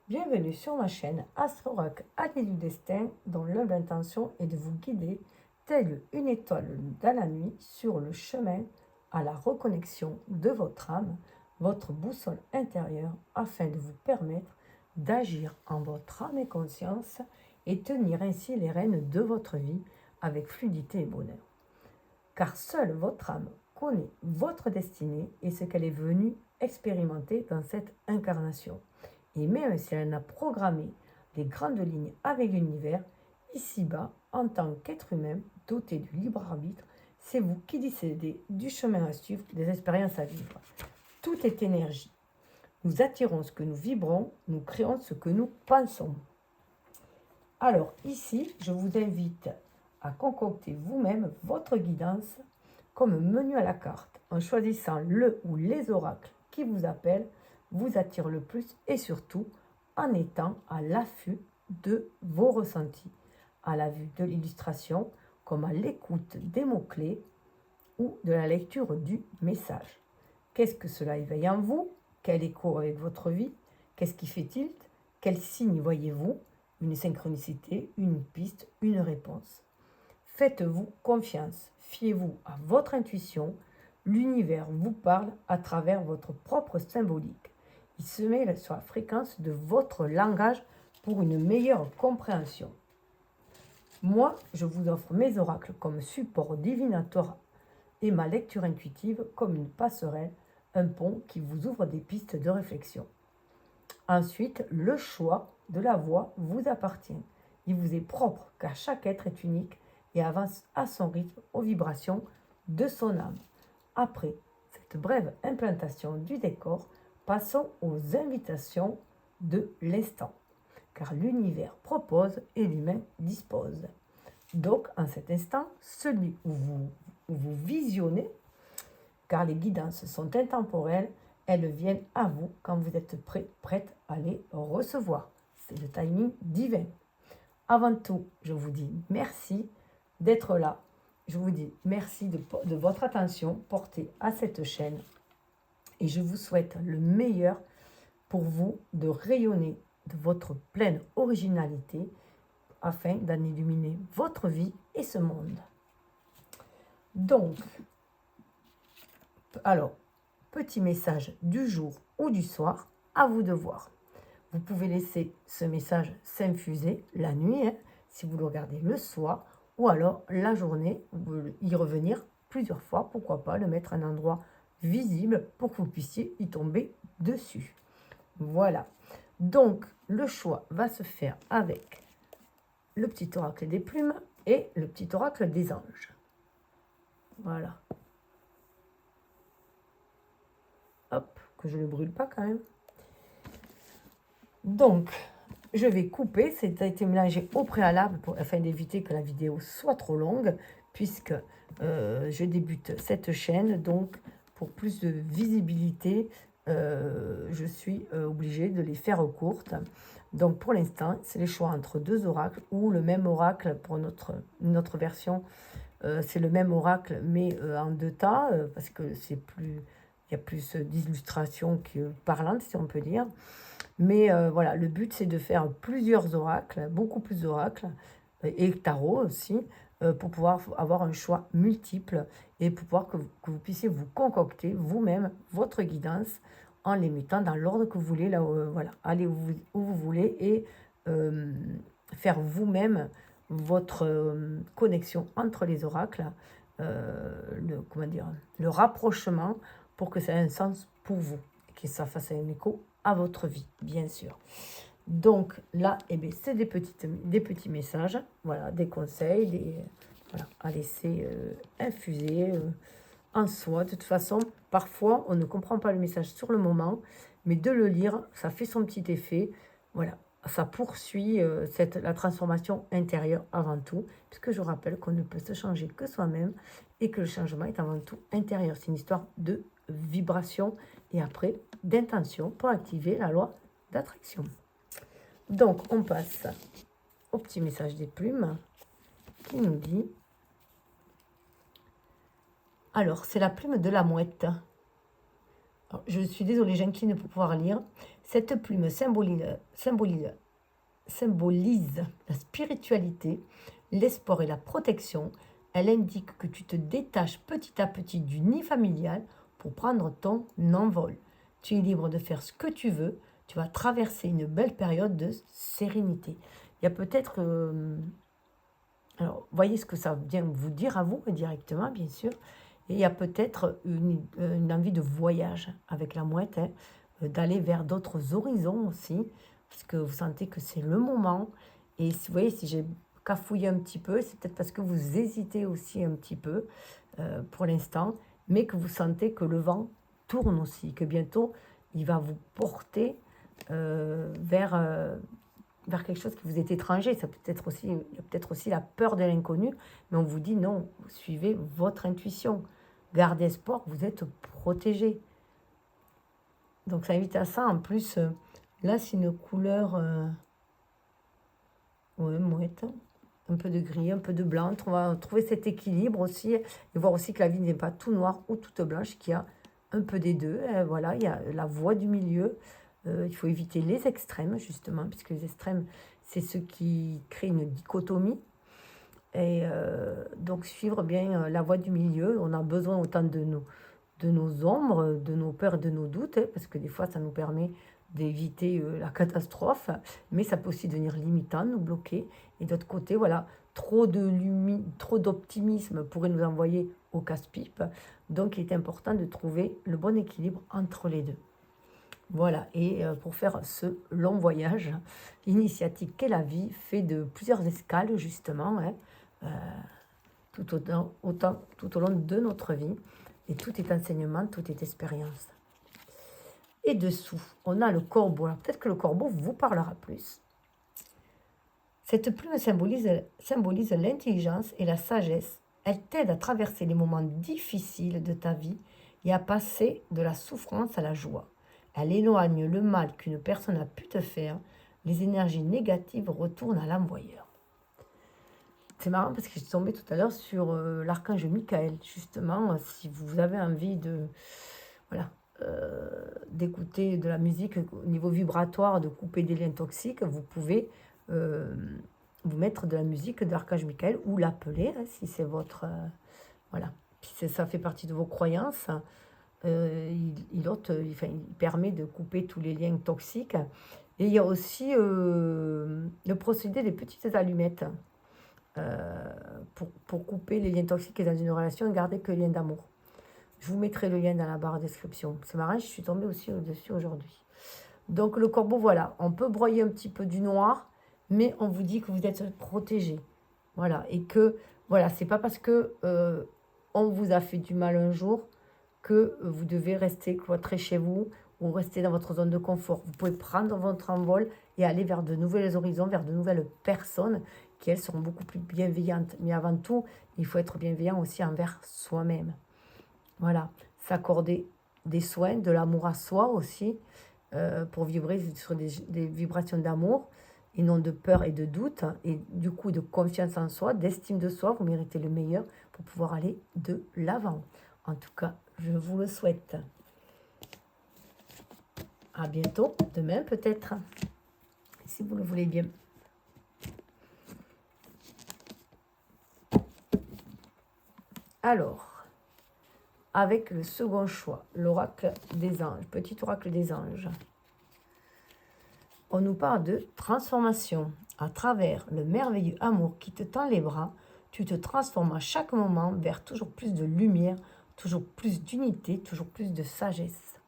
Bienvenue sur ma chaîne Astro-Oracle Allié du Destin, dont l'humble intention est de vous guider, telle une étoile dans la nuit, sur le chemin à la reconnexion de votre âme, votre boussole intérieure, afin de vous permettre d'agir en votre âme et conscience et tenir ainsi les rênes de votre vie avec fluidité et bonheur. Car seule votre âme connaît votre destinée et ce qu'elle est venue expérimenter dans cette incarnation. Et même si elle en a programmé les grandes lignes avec l'univers, ici-bas, en tant qu'être humain doté du libre arbitre, c'est vous qui décidez du chemin à suivre, des expériences à vivre. Tout est énergie. Nous attirons ce que nous vibrons, nous créons ce que nous pensons. Alors ici, je vous invite à concocter vous-même votre guidance comme menu à la carte, en choisissant le ou les oracles qui vous appellent, vous attirent le plus et surtout en étant à l'affût de vos ressentis, à la vue de l'illustration comme à l'écoute des mots-clés ou de la lecture du message. Qu'est-ce que cela éveille en vous? Quel écho avec votre vie? Qu'est-ce qui fait tilt? Quel signe voyez-vous? Une synchronicité, une piste, une réponse. Faites-vous confiance, fiez-vous à votre intuition, l'univers vous parle à travers votre propre symbolique. Il se met sur la fréquence de votre langage pour une meilleure compréhension. Moi, je vous offre mes oracles comme support divinatoire et ma lecture intuitive comme une passerelle, un pont qui vous ouvre des pistes de réflexion. Ensuite, le choix de la voie vous appartient. Il vous est propre car chaque être est unique et avance à son rythme aux vibrations de son âme. Après cette brève implantation du décor, passons aux invitations de l'instant, car l'univers propose et l'humain dispose. Donc, en cet instant, celui où vous visionnez, car les guidances sont intemporelles, elles viennent à vous quand vous êtes prête à les recevoir. C'est le timing divin. Avant tout, je vous dis merci d'être là. Je vous dis merci de votre attention portée à cette chaîne. Et je vous souhaite le meilleur pour vous de rayonner de votre pleine originalité afin d'en illuminer votre vie et ce monde. Donc, alors, petit message du jour ou du soir, à vous de voir. Vous pouvez laisser ce message s'infuser la nuit, si vous le regardez le soir, ou alors la journée, y revenir plusieurs fois, pourquoi pas le mettre à un endroit visible pour que vous puissiez y tomber dessus. Voilà. Donc, le choix va se faire avec le petit oracle des plumes et le petit oracle des anges. Voilà. Hop, que je ne le brûle pas quand même. Donc, je vais couper, ça a été mélangé au préalable afin d'éviter que la vidéo soit trop longue, puisque je débute cette chaîne, donc pour plus de visibilité, je suis obligée de les faire courtes. Donc pour l'instant, c'est les choix entre deux oracles, ou le même oracle pour notre version, c'est le même oracle, mais en deux tas, parce que c'est plus, il y a plus d'illustrations que parlantes, si on peut dire. Mais voilà, le but, c'est de faire plusieurs oracles, beaucoup plus d'oracles, et tarot aussi, pour pouvoir avoir un choix multiple et pour pouvoir que vous puissiez vous concocter vous-même votre guidance en les mettant dans l'ordre que vous voulez, là, voilà, aller où vous voulez et faire vous-même votre connexion entre les oracles, le rapprochement pour que ça ait un sens pour vous, et que ça fasse un écho à votre vie, bien sûr. Donc là, c'est des petits messages, voilà, des conseils, voilà, à laisser infuser en soi. De toute façon, parfois, on ne comprend pas le message sur le moment, mais de le lire, ça fait son petit effet. Voilà, ça poursuit la transformation intérieure avant tout, puisque je rappelle qu'on ne peut se changer que soi-même et que le changement est avant tout intérieur. C'est une histoire de vibration et après d'intention pour activer la loi d'attraction. Donc, on passe au petit message des plumes qui nous dit... Alors, c'est la plume de la mouette. Alors, je suis désolée, j'incline pour pouvoir lire. Cette plume symbolise la spiritualité, l'espoir et la protection. Elle indique que tu te détaches petit à petit du nid familial pour prendre ton envol. Tu es libre de faire ce que tu veux. Tu vas traverser une belle période de sérénité. Il y a peut-être... alors, voyez ce que ça vient vous dire à vous directement, bien sûr. Et il y a peut-être une envie de voyage avec la mouette, hein, d'aller vers d'autres horizons aussi, parce que vous sentez que c'est le moment. Et si, vous voyez, si j'ai cafouillé un petit peu, c'est peut-être parce que vous hésitez aussi un petit peu pour l'instant, mais que vous sentez que le vent tourne aussi, que bientôt il va vous porter vers quelque chose qui vous est étranger. Ça peut être aussi, il y a peut-être aussi la peur de l'inconnu, mais on vous dit non, suivez votre intuition. Gardez espoir, vous êtes protégé. Donc ça invite à ça. En plus, là, c'est une couleur ouais, mouette. Un peu de gris, un peu de blanc. On va trouver cet équilibre aussi. Et voir aussi que la vie n'est pas tout noire ou toute blanche, qu'il y a un peu des deux. Et voilà, il y a la voie du milieu. Il faut éviter les extrêmes, justement, puisque les extrêmes, c'est ce qui crée une dichotomie. Et donc, suivre bien la voie du milieu. On a besoin autant de nos ombres, de nos peurs et de nos doutes, hein, parce que des fois, ça nous permet d'éviter la catastrophe, mais ça peut aussi devenir limitant, nous bloquer. Et d'autre côté, voilà, trop d'optimisme pourrait nous envoyer au casse-pipe. Donc, il est important de trouver le bon équilibre entre les deux. Voilà, et pour faire ce long voyage initiatique qu'est la vie, fait de plusieurs escales, justement, hein, tout au long de notre vie. Et tout est enseignement, tout est expérience. Et dessous, on a le corbeau. Alors peut-être que le corbeau vous parlera plus. Cette plume symbolise l'intelligence et la sagesse. Elle t'aide à traverser les moments difficiles de ta vie et à passer de la souffrance à la joie. Elle éloigne le mal qu'une personne a pu te faire. Les énergies négatives retournent à l'envoyeur. C'est marrant parce que je suis tombée tout à l'heure sur l'archange Michael. Justement, si vous avez envie de... Voilà. D'écouter de la musique au niveau vibratoire, de couper des liens toxiques, vous pouvez vous mettre de la musique d'Archange Michael ou l'appeler, hein, si c'est votre... voilà. Si ça fait partie de vos croyances. Il permet de couper tous les liens toxiques. Et il y a aussi le procédé des petites allumettes pour couper les liens toxiques et dans une relation, garder que les liens d'amour. Je vous mettrai le lien dans la barre de description. C'est marrant, je suis tombée aussi au-dessus aujourd'hui. Donc le corbeau, voilà, on peut broyer un petit peu du noir, mais on vous dit que vous êtes protégé. Voilà, et que, voilà, c'est pas parce que on vous a fait du mal un jour que vous devez rester cloîtré chez vous ou rester dans votre zone de confort. Vous pouvez prendre votre envol et aller vers de nouveaux horizons, vers de nouvelles personnes qui, elles, seront beaucoup plus bienveillantes. Mais avant tout, il faut être bienveillant aussi envers soi-même. Voilà, s'accorder des soins, de l'amour à soi aussi, pour vibrer sur des vibrations d'amour et non de peur et de doute, et du coup de confiance en soi, d'estime de soi. Vous méritez le meilleur pour pouvoir aller de l'avant. En tout cas, je vous le souhaite. À bientôt, demain peut-être, si vous le voulez bien. Alors, avec le second choix, l'oracle des anges, petit oracle des anges. On nous parle de transformation. À travers le merveilleux amour qui te tend les bras, tu te transformes à chaque moment vers toujours plus de lumière, toujours plus d'unité, toujours plus de sagesse.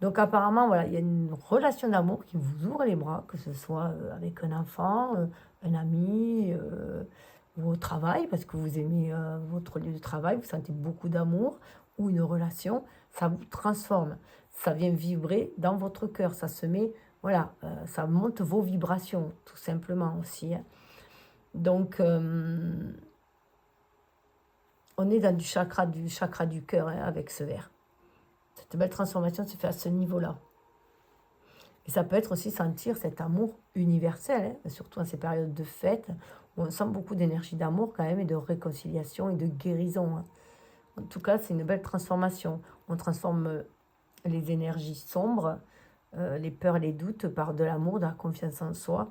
Donc apparemment, voilà, il y a une relation d'amour qui vous ouvre les bras, que ce soit avec un enfant, un ami, ou au travail, parce que vous aimez votre lieu de travail, vous sentez beaucoup d'amour, ou une relation, ça vous transforme. Ça vient vibrer dans votre cœur, ça se met, voilà, ça monte vos vibrations, tout simplement aussi. Hein. Donc, on est dans du chakra du cœur hein, avec ce verre. Cette belle transformation se fait à ce niveau-là. Et ça peut être aussi sentir cet amour universel, hein, surtout en ces périodes de fête, où on sent beaucoup d'énergie d'amour quand même, et de réconciliation et de guérison. Hein. En tout cas, c'est une belle transformation. On transforme les énergies sombres les peurs et les doutes par de l'amour, de la confiance en soi,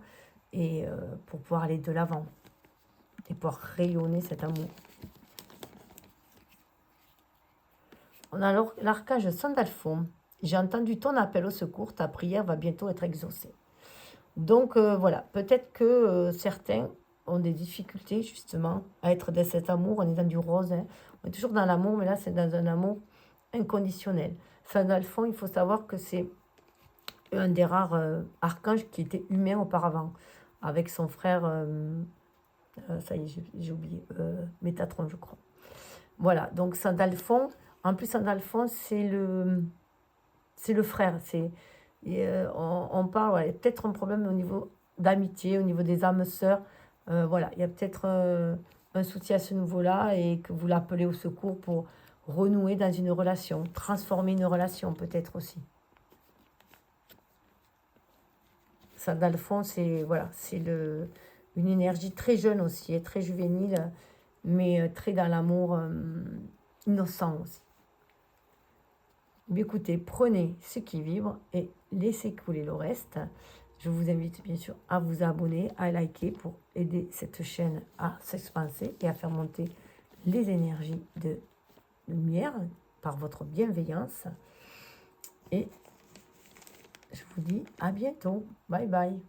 et pour pouvoir aller de l'avant et pouvoir rayonner cet amour. On a alors l'archange Sandalphon. J'ai entendu ton appel au secours, ta prière va bientôt être exaucée. Donc voilà, peut-être que certains ont des difficultés justement à être dans cet amour. On est dans du rose, hein. On est toujours dans l'amour, mais là c'est dans un amour inconditionnel. Sandalphon, il faut savoir que c'est un des rares archanges qui était humain auparavant, avec son frère, ça y est, j'ai oublié, Métatron, je crois. Voilà, donc Sandalphon, en plus Sandalphon, c'est le frère. On parle, ouais, peut-être un problème au niveau d'amitié, au niveau des âmes sœurs. Voilà, il y a peut-être un soutien à ce niveau-là et que vous l'appelez au secours pour renouer dans une relation, transformer une relation peut-être aussi. Sandalphon, c'est voilà, c'est une énergie très jeune aussi, très juvénile, mais très dans l'amour innocent aussi. Mais écoutez, prenez ce qui vibre et laissez couler le reste. Je vous invite bien sûr à vous abonner, à liker pour aider cette chaîne à s'expanser et à faire monter les énergies de lumière par votre bienveillance. Et je vous dis à bientôt. Bye bye.